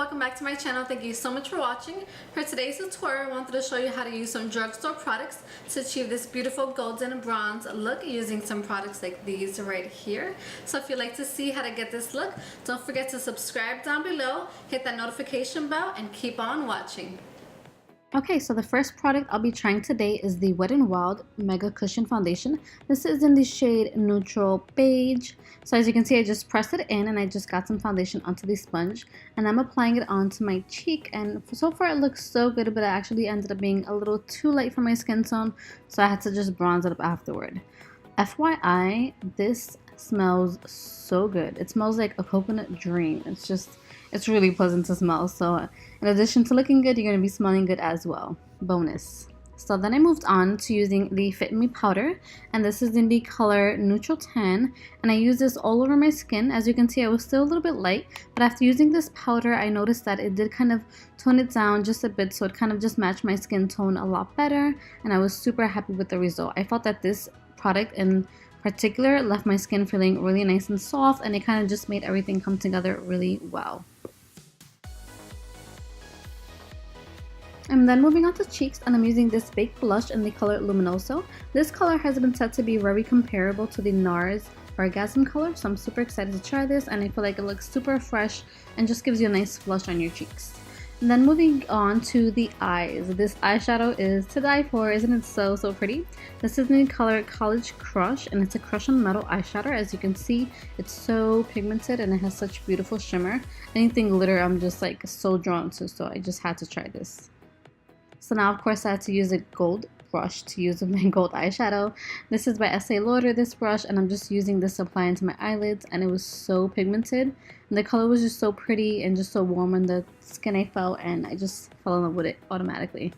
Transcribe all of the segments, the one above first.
welcome back to my channel. Thank you so much for watching. For today's tutorial, I wanted to show you how to use some drugstore products to achieve this beautiful golden bronze look using some products like these right here. So if you'd like to see how to get this look, don't forget to subscribe down below, hit that notification bell, and keep on watching. Okay, so the first product I'll be trying today is the Wet n Wild Mega Cushion Foundation. This is in the shade Neutral Beige. So as you can see, I just pressed it in and I just got some foundation onto the sponge. And I'm applying it onto my cheek. And so far it looks so good, but it actually ended up being a little too light for my skin tone. So I had to just bronze it up afterward. FYI, this smells so good. It smells like a coconut dream. It's really pleasant to smell. So in addition to looking good, you're going to be smelling good as well. Bonus. So then I moved on to using the Fit Me powder, and this is in the color Neutral Tan, and I use this all over my skin. As you can see, I was still a little bit light, but after using this powder, I noticed that it did kind of tone it down just a bit, so it kind of just matched my skin tone a lot better, and I was super happy with the result. I felt that this product in particular left my skin feeling really nice and soft, and it kind of just made everything come together really well. I'm then moving on to cheeks, and I'm using this baked blush in the color Luminoso. This color has been said to be very comparable to the NARS Orgasm color, so I'm super excited to try this, and I feel like it looks super fresh and just gives you a nice flush on your cheeks. And then moving on to the eyes. This eyeshadow is to die for, isn't it so pretty? This is in the color College Crush, and it's a crush on metal eyeshadow. As you can see, it's so pigmented and it has such beautiful shimmer. Anything glitter I'm just like so drawn to, so I just had to try this. So now of course I had to use a gold brush to use my gold eyeshadow. This is by Estee Lauder, this brush, and I'm just using this to apply into my eyelids, and it was so pigmented. And the color was just so pretty and just so warm on the skin I felt, and I just fell in love with it automatically.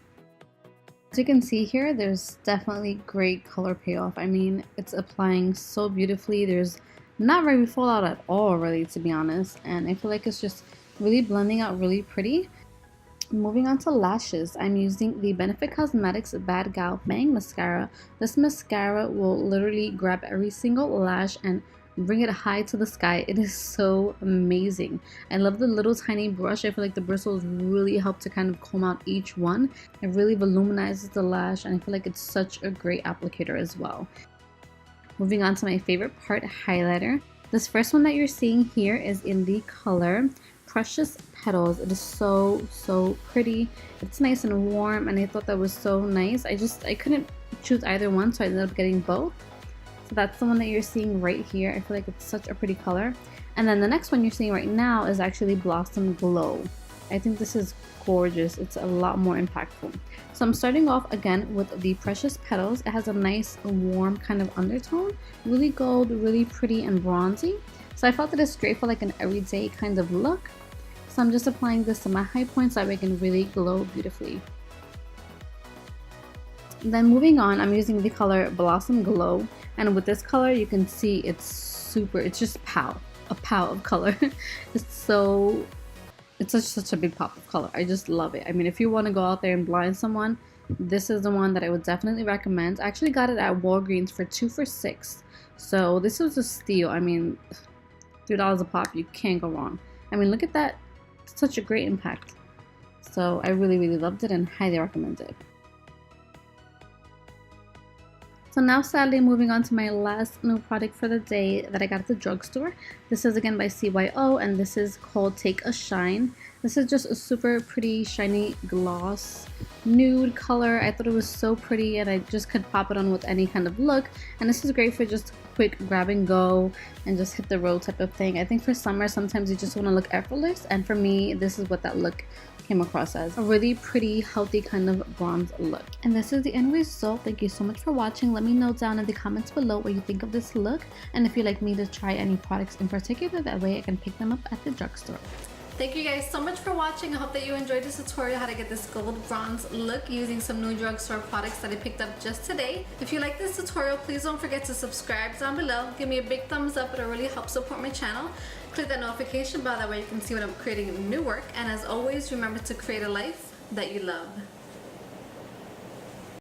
As you can see here, there's definitely great color payoff. I mean, it's applying so beautifully. There's not very fallout at all, really, to be honest, and I feel like it's just really blending out really pretty. Moving on to lashes, I'm using the Benefit Cosmetics Bad Gal Bang Mascara. This mascara will literally grab every single lash and bring it high to the sky. It is so amazing. I love the little tiny brush. I feel like the bristles really help to kind of comb out each one. It really volumizes the lash, and I feel like it's such a great applicator as well. Moving on to my favorite part, highlighter. This first one that you're seeing here is in the color Precious Petals. It is so pretty. It's nice and warm, and I thought that was so nice. I couldn't choose either one, so I ended up getting both. So that's the one that you're seeing right here. I feel like it's such a pretty color. And then the next one you're seeing right now is actually Blossom Glow. I think this is gorgeous. It's a lot more impactful. So I'm starting off again with the Precious Petals. It has a nice warm kind of undertone, really gold, really pretty and bronzy. So I felt that it's great for like an everyday kind of look. So I'm just applying this to my high points so that I can really glow beautifully. Then moving on, I'm using the color Blossom Glow, and with this color you can see it's just a pow of color. It's such a big pop of color. I just love it. I mean, if you want to go out there and blind someone, this is the one that I would definitely recommend. I actually got it at Walgreens for 2 for $6, so this was a steal. I mean, $3 a pop, you can't go wrong. I mean, look at that. Such a great impact. So I really loved it and highly recommend it. So now sadly moving on to my last new product for the day that I got at the drugstore. This is again by C.Y.O, and this is called Take a Shine. This is just a super pretty shiny gloss nude color. I thought it was so pretty, and I just could pop it on with any kind of look, and this is great for just quick grab and go and just hit the road type of thing. I think for summer sometimes you just want to look effortless, and for me this is what that look came across as. A really pretty healthy kind of bronze look. And this is the end result. Thank you so much for watching. Let me know down in the comments below what you think of this look, and if you'd like me to try any products in particular, that way I can pick them up at the drugstore. Thank you guys so much for watching. I hope that you enjoyed this tutorial how to get this gold bronze look using some new drugstore products that I picked up just today. If you like this tutorial, please don't forget to subscribe down below. Give me a big thumbs up. It'll really help support my channel. Click that notification bell, that way you can see when I'm creating new work. And as always, remember to create a life that you love.